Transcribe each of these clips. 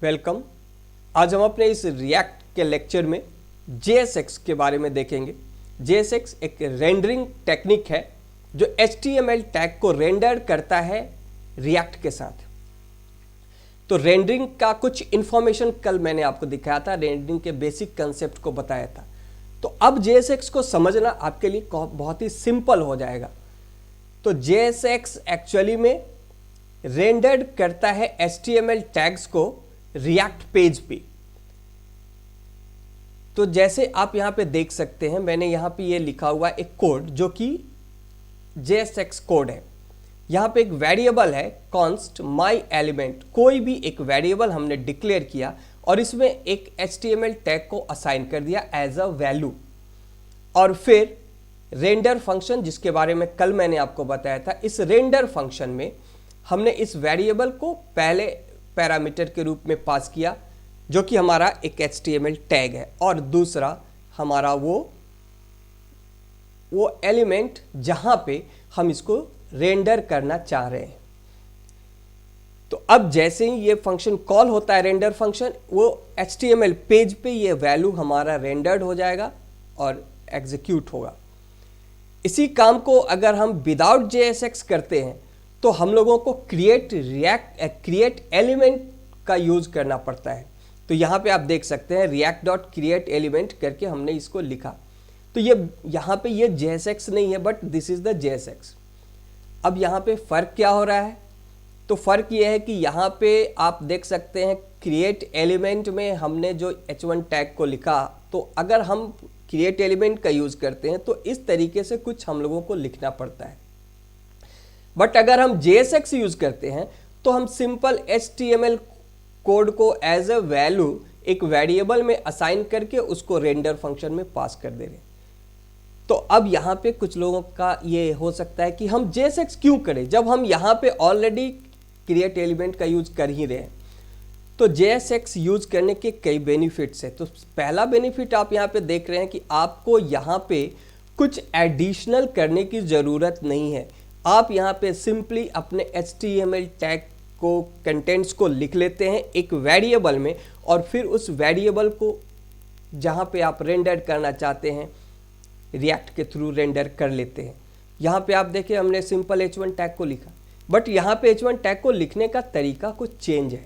Welcome. आज हम अपने इस रिएक्ट के लेक्चर में JSX के बारे में देखेंगे। JSX एक रेंडरिंग टेक्निक है जो HTML टैग को रेंडर करता है रिएक्ट के साथ। तो रेंडरिंग का कुछ इंफॉर्मेशन कल मैंने आपको दिखाया था, रेंडरिंग के बेसिक कंसेप्ट को बताया था। तो अब JSX को समझना आपके लिए बहुत ही सिंपल हो जाएगा। तो JSX एक्चुअली में रेंडर्ड करता है HTML टैग्स को रिएक्ट पेज पे। तो जैसे आप यहां पे देख सकते हैं, मैंने यहां पे ये लिखा हुआ एक कोड जो कि JSX कोड है। यहां पे एक वेरिएबल है कॉन्स्ट माई एलिमेंट, कोई भी एक वेरिएबल हमने डिक्लेयर किया और इसमें एक HTML टैग को असाइन कर दिया एज अ वैल्यू। और फिर रेंडर फंक्शन, जिसके बारे में कल मैंने आपको बताया था, इस रेंडर फंक्शन में हमने इस वेरिएबल को पहले पैरामीटर के रूप में पास किया जो कि हमारा एक HTML टैग है, और दूसरा हमारा वो एलिमेंट जहां पे हम इसको रेंडर करना चाह रहे हैं। तो अब जैसे ही ये फंक्शन कॉल होता है रेंडर फंक्शन, वो HTML पेज पे ये वैल्यू हमारा रेंडर्ड हो जाएगा और एग्जीक्यूट होगा। इसी काम को अगर हम विदाउट JSX करते हैं तो हम लोगों को क्रिएट एलिमेंट का यूज करना पड़ता है। तो यहां पे आप देख सकते हैं react.create element करके हमने इसको लिखा। तो ये यहां पे ये JSX नहीं है, but this is the JSX। अब यहां पे फर्क क्या हो रहा है? तो फर्क ये है कि यहां पे आप देख सकते हैं क्रिएट एलिमेंट में हमने जो h1 टैग को लिखा, तो अगर हम क्रिएट एलिमेंट का यूज करते हैं तो इस तरीके से कुछ हम लोगों को लिखना पड़ता है। बट अगर हम JSX यूज करते हैं तो हम सिंपल HTML कोड को एज अ वैल्यू एक वेरिएबल में असाइन करके उसको रेंडर फंक्शन में पास कर दे रहे हैं। तो अब यहाँ पे कुछ लोगों का ये हो सकता है कि हम JSX क्यों करें जब हम यहाँ पे ऑलरेडी क्रिएट एलिमेंट का यूज कर ही रहे हैं। तो JSX यूज करने के कई बेनिफिट्स है। तो पहला बेनिफिट आप यहाँ पे देख रहे हैं कि आपको यहाँ पे कुछ एडिशनल करने की ज़रूरत नहीं है। आप यहाँ पे सिंपली अपने HTML टैग को, कंटेंट्स को लिख लेते हैं एक वेरिएबल में, और फिर उस वेरिएबल को जहाँ पे आप रेंडर करना चाहते हैं रिएक्ट के थ्रू रेंडर कर लेते हैं। यहाँ पे आप देखिए हमने सिंपल h1 टैग को लिखा, बट यहाँ पे h1 टैग को लिखने का तरीका कुछ चेंज है।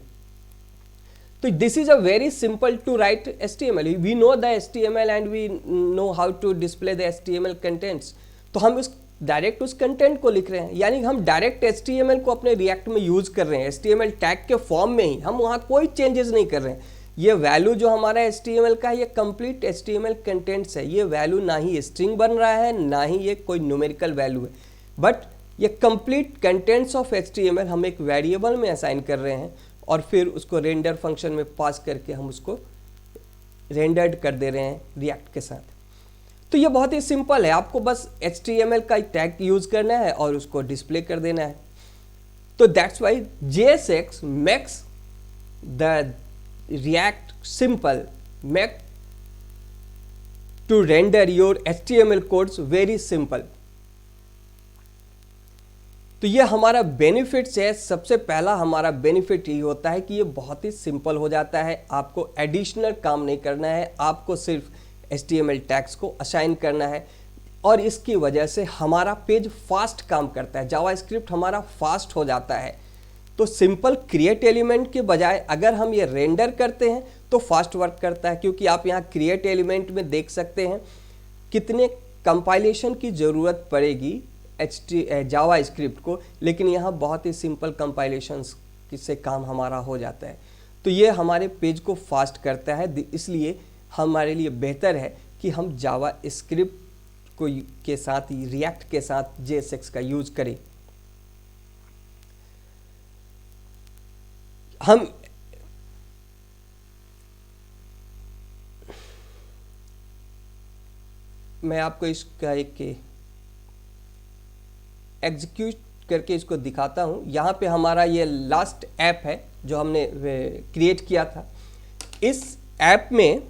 तो this is a very simple to write HTML। We know the HTML and we know how to display the HTML contents. तो हम डायरेक्ट उस कंटेंट को लिख रहे हैं, यानी हम डायरेक्ट HTML को अपने रिएक्ट में यूज कर रहे हैं HTML टैग के फॉर्म में ही। हम वहाँ कोई चेंजेस नहीं कर रहे हैं। ये वैल्यू जो हमारा HTML का है ये कंप्लीट HTML कंटेंट्स है। ये वैल्यू ना ही स्ट्रिंग बन रहा है, ना ही ये कोई न्यूमेरिकल वैल्यू है, बट ये कंप्लीट कंटेंट्स ऑफ HTML हम एक वेरिएबल में असाइन कर रहे हैं और फिर उसको रेंडर फंक्शन में पास करके हम उसको रेंडर्ड कर दे रहे हैं रिएक्ट के साथ। तो ये बहुत ही सिंपल है, आपको बस HTML का टैग यूज करना है और उसको डिस्प्ले कर देना है। तो that's why JSX makes the React simple, make to render your HTML codes very simple. तो ये हमारा बेनिफिट्स है। सबसे पहला हमारा बेनिफिट ये होता है कि ये बहुत ही सिंपल हो जाता है, आपको एडिशनल काम नहीं करना है, आपको सिर्फ HTML टैग्स को असाइन करना है, और इसकी वजह से हमारा पेज फास्ट काम करता है, जावास्क्रिप्ट हमारा फास्ट हो जाता है। तो सिंपल क्रिएट एलिमेंट के बजाय अगर हम ये रेंडर करते हैं तो फास्ट वर्क करता है, क्योंकि आप यहाँ क्रिएट एलिमेंट में देख सकते हैं कितने कंपाइलेशन की ज़रूरत पड़ेगी जावास्क्रिप्ट को, लेकिन यहाँ बहुत ही सिंपल कंपाइलेशन से काम हमारा हो जाता है। तो ये हमारे पेज को फास्ट करता है, इसलिए हमारे लिए बेहतर है कि हम जावास्क्रिप्ट को के साथ ही रिएक्ट के साथ JSX का यूज करें। मैं आपको इसका एक एग्जीक्यूट करके इसको दिखाता हूँ। यहाँ पे हमारा ये लास्ट ऐप है जो हमने क्रिएट किया था। इस ऐप में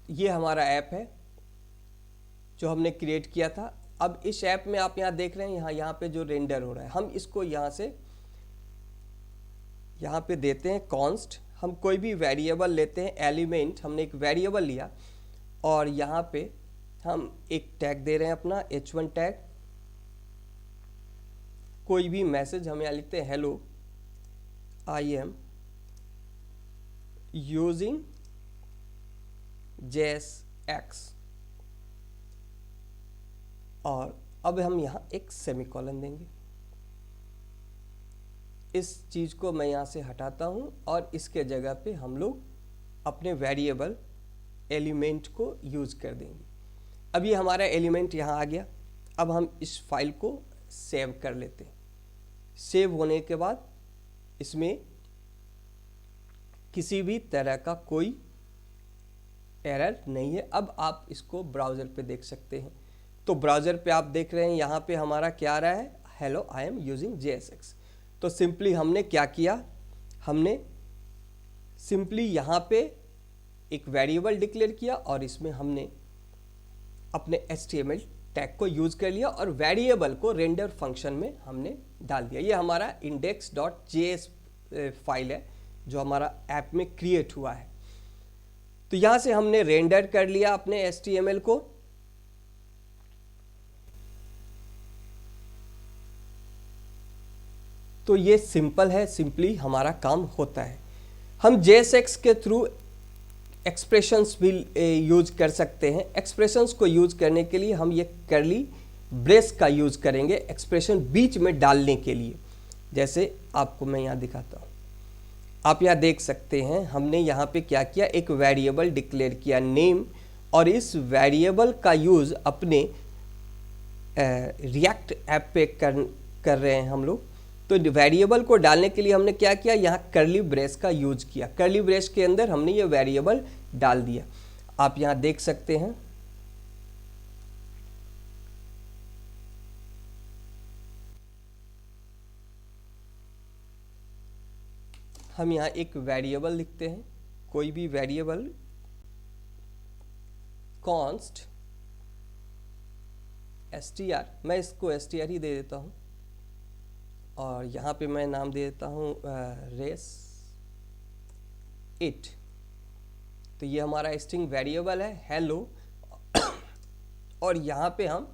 ये हमारा ऐप है जो हमने क्रिएट किया था। अब इस ऐप में आप यहाँ देख रहे हैं, यहाँ पे जो रेंडर हो रहा है, हम इसको यहाँ से यहाँ पे देते हैं कॉन्स्ट। हम कोई भी वेरिएबल लेते हैं, एलिमेंट, हमने एक वेरिएबल लिया और यहाँ पे हम एक टैग दे रहे हैं अपना h1 टैग। कोई भी मैसेज हम यहाँ लिखते हैं hello I am using JSX, और अब हम यहाँ एक सेमीकोलन देंगे। इस चीज़ को मैं यहाँ से हटाता हूँ और इसके जगह पे हम लोग अपने वेरिएबल एलिमेंट को यूज़ कर देंगे। अब ये हमारा एलिमेंट यहाँ आ गया। अब हम इस फाइल को सेव कर लेते हैं। सेव होने के बाद इसमें किसी भी तरह का कोई एरर नहीं है। अब आप इसको ब्राउज़र पे देख सकते हैं। तो ब्राउज़र पे आप देख रहे हैं यहाँ पे हमारा क्या आ रहा है, hello I am using JSX। तो सिंपली हमने क्या किया, हमने सिंपली यहाँ पे एक वेरिएबल डिक्लेयर किया और इसमें हमने अपने HTML टैग को यूज़ कर लिया और वेरिएबल को रेंडर फंक्शन में हमने डाल दिया। ये हमारा index.js फाइल है जो हमारा ऐप में क्रिएट हुआ है। तो यहाँ से हमने रेंडर कर लिया अपने HTML को। तो ये सिंपल है, सिंपली हमारा काम होता है। हम JSX के थ्रू एक्सप्रेशंस भी यूज कर सकते हैं। एक्सप्रेशंस को यूज करने के लिए हम ये कर्ली ब्रेस का यूज करेंगे एक्सप्रेशन बीच में डालने के लिए। जैसे आपको मैं यहाँ दिखाता हूँ, आप यहाँ देख सकते हैं हमने यहाँ पे क्या किया, एक वेरिएबल डिक्लेयर किया नेम, और इस वेरिएबल का यूज़ अपने रिएक्ट ऐप पे कर रहे हैं हम लोग। तो वेरिएबल को डालने के लिए हमने क्या किया, यहाँ कर्ली ब्रेस का यूज किया। कर्ली ब्रेस के अंदर हमने ये वेरिएबल डाल दिया। आप यहाँ देख सकते हैं हम यहाँ एक वेरिएबल लिखते हैं, कोई भी वेरिएबल कॉन्स्ट str, मैं इसको str ही दे देता हूँ और यहाँ पे मैं नाम दे देता हूँ रेस इट। तो ये हमारा स्ट्रिंग वेरिएबल है हेलो और यहाँ पे हम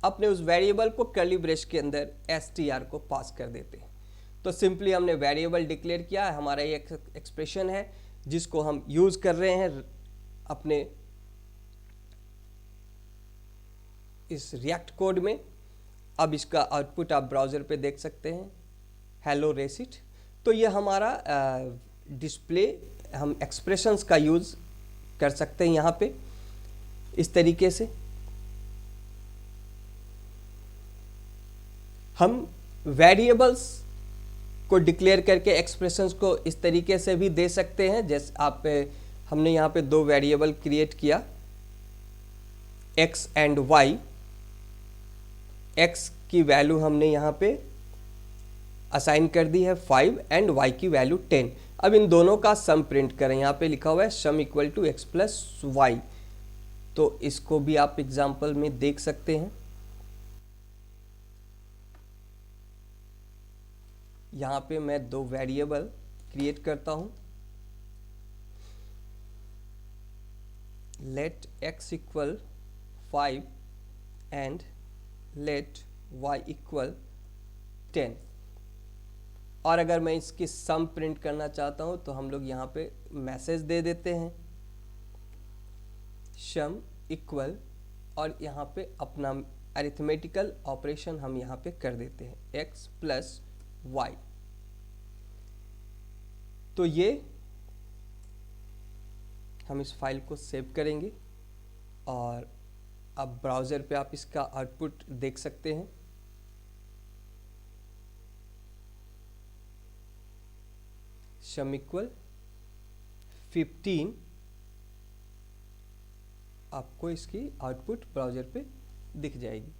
अपने उस वेरिएबल को कर्ली ब्रेस के अंदर str को पास कर देते हैं। तो सिंपली हमने वेरिएबल डिक्लेयर किया है, हमारा ये एक्सप्रेशन है जिसको हम यूज़ कर रहे हैं अपने इस रिएक्ट कोड में। अब इसका आउटपुट आप ब्राउज़र पे देख सकते हैं, हेलो रेसिट। तो ये हमारा डिस्प्ले, हम एक्सप्रेशंस का यूज़ कर सकते हैं यहाँ पे इस तरीके से। हम वेरिएबल्स को डिक्लेयर करके एक्सप्रेशंस को इस तरीके से भी दे सकते हैं। जैसे आप हमने यहाँ पे दो वेरिएबल क्रिएट किया, x एंड y। x की वैल्यू हमने यहाँ पे असाइन कर दी है 5 एंड y की वैल्यू 10। अब इन दोनों का सम प्रिंट करें। यहाँ पे लिखा हुआ है sum equal to x plus y. तो इसको भी आप एग्जाम्पल में देख सकते हैं। यहाँ पे मैं दो वेरिएबल क्रिएट करता हूँ, let x equal 5 and let y equal 10। और अगर मैं इसकी सम प्रिंट करना चाहता हूँ तो हम लोग यहाँ पे मैसेज दे देते हैं सम इक्वल, और यहाँ पे अपना अरिथमेटिकल ऑपरेशन हम यहाँ पे कर देते हैं x प्लस y। तो ये हम इस फाइल को सेव करेंगे और अब ब्राउज़र पे आप इसका आउटपुट देख सकते हैं। सम इक्वल 15, आपको इसकी आउटपुट ब्राउज़र पे दिख जाएगी।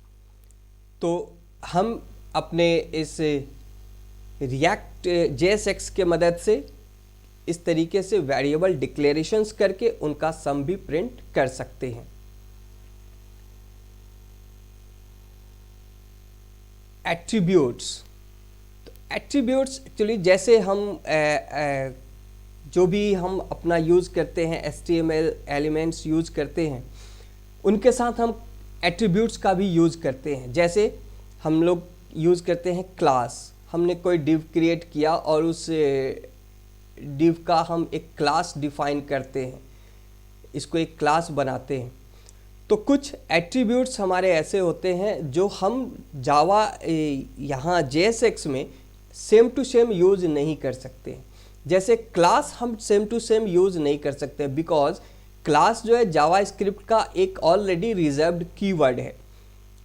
तो हम अपने इस रिएक्ट JSX के मदद से इस तरीके से वेरिएबल डिक्लेरेशंस करके उनका सम भी प्रिंट कर सकते हैं। एट्रीब्यूट्स, तो एट्रीब्यूट्स एक्चुअली जैसे हम जो भी हम अपना यूज़ करते हैं HTML एलिमेंट्स यूज़ करते हैं, उनके साथ हम एट्रीब्यूट्स का भी यूज़ करते हैं। जैसे हम लोग यूज़ करते हैं क्लास, हमने कोई डिव क्रिएट किया और उस डिव का हम एक क्लास डिफाइन करते हैं, इसको एक क्लास बनाते हैं। तो कुछ एट्रीब्यूट्स हमारे ऐसे होते हैं जो हम जावा यहाँ JSX में सेम टू सेम यूज़ नहीं कर सकते। जैसे क्लास हम सेम टू सेम यूज़ नहीं कर सकते बिकॉज क्लास जो है जावा स्क्रिप्ट का एक ऑलरेडी रिजर्व्ड कीवर्ड है।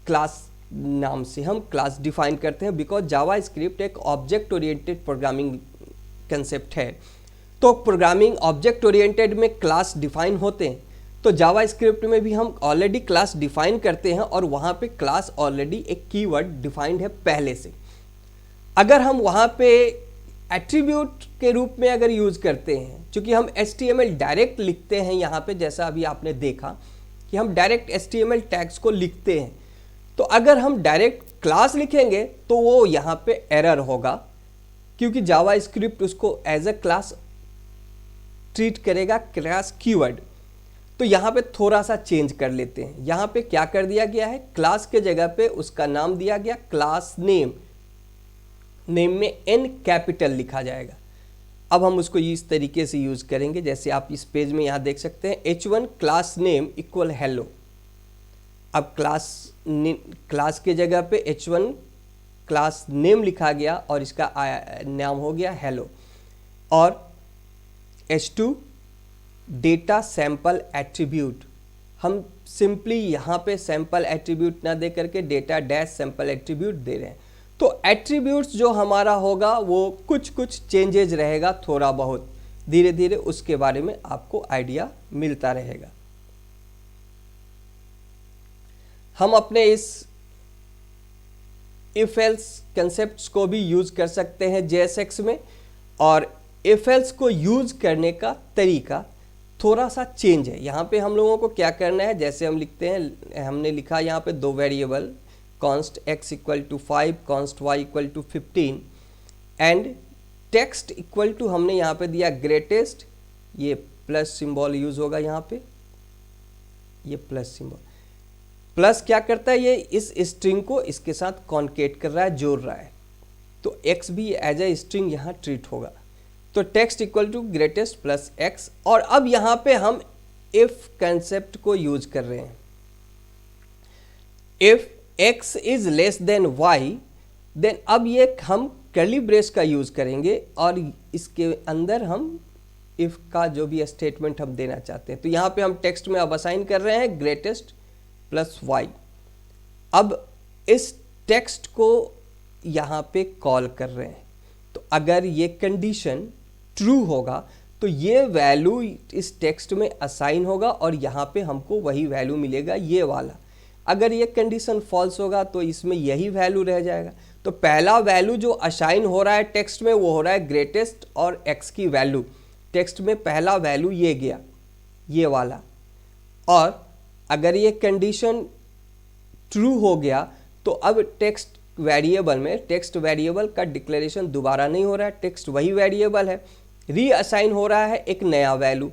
क्लास नाम से हम क्लास डिफाइन करते हैं बिकॉज जावा स्क्रिप्ट एक ऑब्जेक्ट ओरिएंटेड प्रोग्रामिंग कंसेप्ट है। तो प्रोग्रामिंग ऑब्जेक्ट ओरिएंटेड में क्लास डिफाइन होते हैं, तो जावा स्क्रिप्ट में भी हम ऑलरेडी क्लास डिफाइन करते हैं और वहाँ पे क्लास ऑलरेडी एक कीवर्ड डिफाइंड है पहले से। अगर हम वहाँ पे एट्रीब्यूट के रूप में अगर यूज़ करते हैं, क्योंकि हम HTML डायरेक्ट लिखते हैं यहाँ पे, जैसा अभी आपने देखा कि हम डायरेक्ट HTML टैग्स को लिखते हैं, तो अगर हम डायरेक्ट क्लास लिखेंगे तो वो यहाँ पे एरर होगा, क्योंकि जावा स्क्रिप्ट उसको एज अ क्लास ट्रीट करेगा, क्लास कीवर्ड। तो यहाँ पे थोड़ा सा चेंज कर लेते हैं। यहाँ पे क्या कर दिया गया है, क्लास के जगह पे उसका नाम दिया गया क्लास नेम, नेम में N कैपिटल लिखा जाएगा। अब हम उसको इस तरीके से यूज़ करेंगे, जैसे आप इस पेज में यहाँ देख सकते हैं H1 class name equal hello. अब क्लास के जगह पे H1 क्लास नेम लिखा गया और इसका नाम हो गया हेलो। और H2 डेटा सैंपल एट्रीब्यूट, हम सिंपली यहाँ पे सैंपल एट्रीब्यूट ना दे करके डेटा डैश सैंपल एट्रीब्यूट दे रहे हैं। तो एट्रीब्यूट्स जो हमारा होगा वो कुछ कुछ चेंजेज रहेगा, थोड़ा बहुत, धीरे धीरे उसके बारे में आपको आइडिया मिलता रहेगा। हम अपने इस इफ एल्स कंसेप्ट्स को भी यूज़ कर सकते हैं JSX में, और इफ एल्स को यूज़ करने का तरीका थोड़ा सा चेंज है। यहाँ पे हम लोगों को क्या करना है, जैसे हम लिखते हैं, हमने लिखा यहाँ पे दो variable const x equal to 5, const y equal to 15 and text equal to हमने यहाँ पे दिया ग्रेटेस्ट, ये प्लस सिंबल यूज़ होगा यहाँ पे, ये प्लस सिंबल। प्लस क्या करता है, ये इस स्ट्रिंग को इसके साथ कॉन्केट कर रहा है, जोड़ रहा है, तो x भी एज ए स्ट्रिंग यहाँ ट्रीट होगा। तो text equal to greatest plus x। और अब यहाँ पे हम इफ कंसेप्ट को यूज कर रहे हैं। If x is less than y, then अब ये हम कर्ली ब्रेस का यूज करेंगे और इसके अंदर हम इफ का जो भी स्टेटमेंट हम देना चाहते हैं। तो यहाँ पे हम टेक्स्ट में अब असाइन कर रहे हैं ग्रेटेस्ट प्लस y। अब इस टेक्स्ट को यहाँ पे कॉल कर रहे हैं, तो अगर ये कंडीशन ट्रू होगा तो ये वैल्यू इस टेक्स्ट में असाइन होगा और यहाँ पे हमको वही वैल्यू मिलेगा, ये वाला। अगर ये कंडीशन फॉल्स होगा तो इसमें यही वैल्यू रह जाएगा। तो पहला वैल्यू जो असाइन हो रहा है टेक्स्ट में वो हो रहा है ग्रेटेस्ट और x की वैल्यू। टेक्स्ट में पहला वैल्यू ये गया, ये वाला। और अगर ये कंडीशन ट्रू हो गया तो अब टेक्स्ट वेरिएबल में, टेक्स्ट वेरिएबल का डिक्लेरेशन दोबारा नहीं हो रहा है, टेक्स्ट वही वेरिएबल है, रीअसाइन हो रहा है एक नया वैल्यू।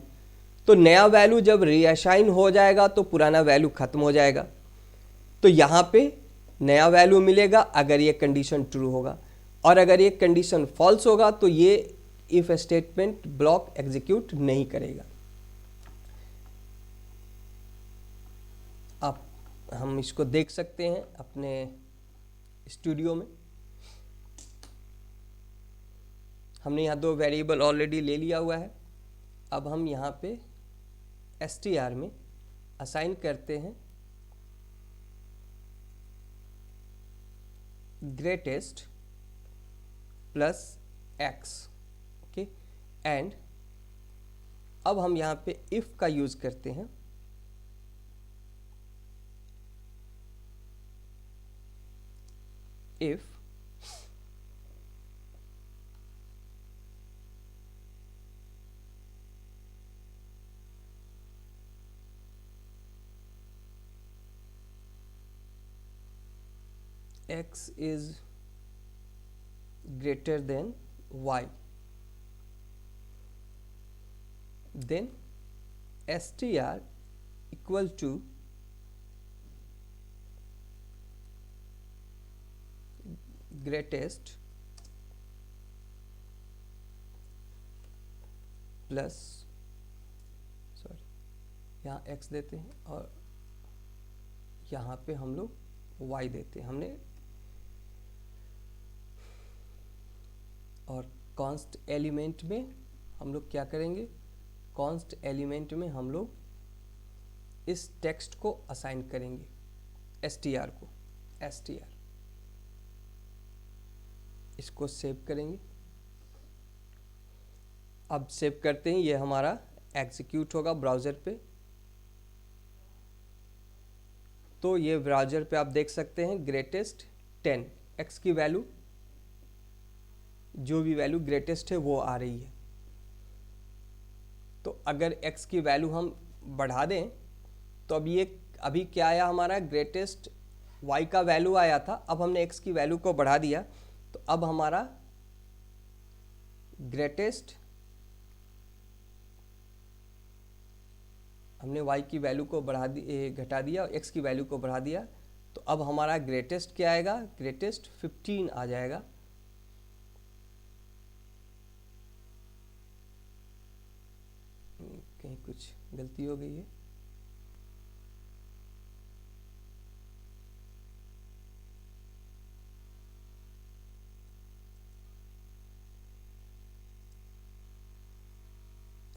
तो नया वैल्यू जब रीअसाइन हो जाएगा तो पुराना वैल्यू खत्म हो जाएगा। तो यहाँ पे नया वैल्यू मिलेगा अगर ये कंडीशन ट्रू होगा, और अगर ये कंडीशन फॉल्स होगा तो ये इफ स्टेटमेंट ब्लॉक एग्जीक्यूट नहीं करेगा। अब हम इसको देख सकते हैं अपने स्टूडियो में। हमने यहाँ दो वेरिएबल ऑलरेडी ले लिया हुआ है। अब हम यहाँ पे str में असाइन करते हैं greatest plus x, okay. And अब हम यहाँ पे इफ का यूज करते हैं। If x is greater than y, then str equal to greatest plus, sorry यहाँ x देते हैं और यहाँ पे हम लोग y देते हैं हमने, और कॉन्स्ट एलिमेंट में हम लोग क्या करेंगे, कॉन्स्ट एलिमेंट में हम लोग इस टेक्स्ट को असाइन करेंगे str को, str, इसको सेव करेंगे। अब सेव करते हैं, ये हमारा एग्जीक्यूट होगा ब्राउज़र पे। तो ये ब्राउज़र पे आप देख सकते हैं ग्रेटेस्ट 10, x की वैल्यू, जो भी वैल्यू ग्रेटेस्ट है वो आ रही है। तो अगर x की वैल्यू हम बढ़ा दें तो अब ये अभी क्या आया, हमारा ग्रेटेस्ट y का वैल्यू आया था, अब हमने x की वैल्यू को बढ़ा दिया, तो अब हमारा ग्रेटेस्ट, हमने y की वैल्यू को घटा दिया और x की वैल्यू को बढ़ा दिया, तो अब हमारा ग्रेटेस्ट क्या आएगा, ग्रेटेस्ट 15 आ जाएगा। कहीं कुछ गलती हो गई है,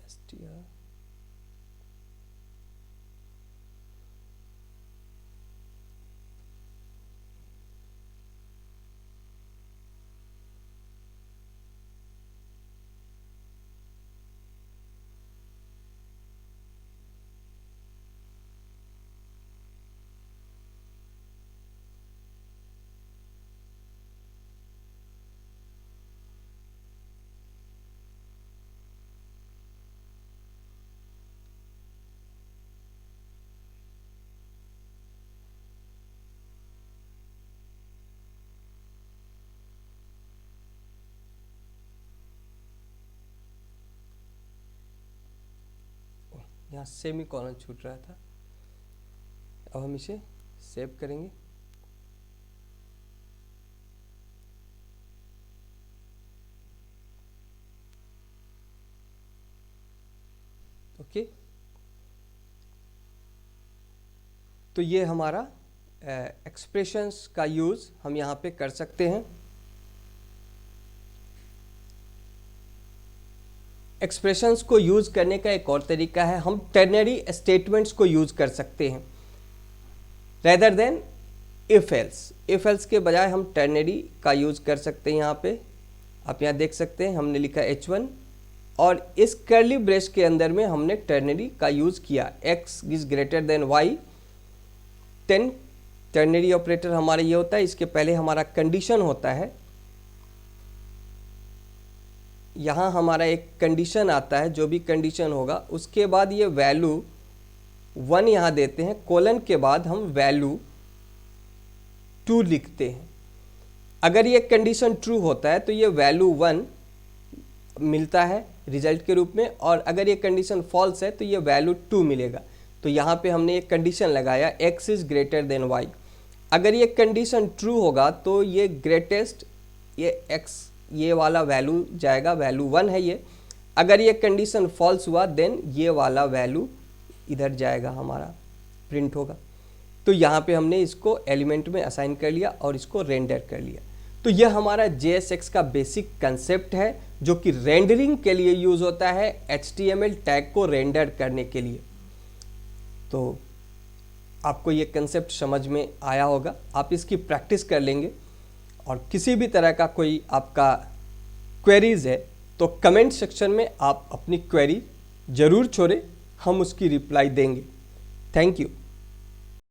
str यहाँ सेमी कॉलन छूट रहा था। अब हम इसे सेव करेंगे। ओके, तो ये हमारा एक्सप्रेशंस का यूज़ हम यहाँ पे कर सकते हैं। एक्सप्रेशंस को यूज़ करने का एक और तरीका है, हम टर्नरी स्टेटमेंट्स को यूज़ कर सकते हैं rather than if else. If else के बजाय हम टर्नरी का यूज़ कर सकते हैं। यहाँ पे आप यहाँ देख सकते हैं हमने लिखा h1 और इस कर्ली ब्रेस के अंदर में हमने टर्नरी का यूज़ किया, x is greater than y। 10 ternary operator हमारा ये होता है, इसके पहले हमारा कंडीशन होता है, यहाँ हमारा एक कंडीशन आता है, जो भी कंडीशन होगा उसके बाद ये वैल्यू 1 यहाँ देते हैं, कोलन के बाद हम वैल्यू 2 लिखते हैं। अगर ये कंडीशन ट्रू होता है तो ये वैल्यू 1 मिलता है रिजल्ट के रूप में, और अगर ये कंडीशन फॉल्स है तो ये वैल्यू 2 मिलेगा। तो यहाँ पे हमने एक कंडीशन लगाया x is greater than y। अगर ये कंडीशन ट्रू होगा तो ये ग्रेटेस्ट, ये x ये वाला वैल्यू जाएगा, वैल्यू 1 है ये। अगर ये कंडीशन फॉल्स हुआ देन ये वाला वैल्यू इधर जाएगा, हमारा प्रिंट होगा। तो यहाँ पे हमने इसको एलिमेंट में असाइन कर लिया और इसको रेंडर कर लिया। तो यह हमारा JSX का बेसिक कंसेप्ट है जो कि रेंडरिंग के लिए यूज़ होता है, HTML टैग को रेंडर करने के लिए। तो आपको ये कंसेप्ट समझ में आया होगा, आप इसकी प्रैक्टिस कर लेंगे। और किसी भी तरह का कोई आपका क्वेरीज है तो कमेंट सेक्शन में आप अपनी क्वेरी ज़रूर छोड़ें, हम उसकी रिप्लाई देंगे। Thank you.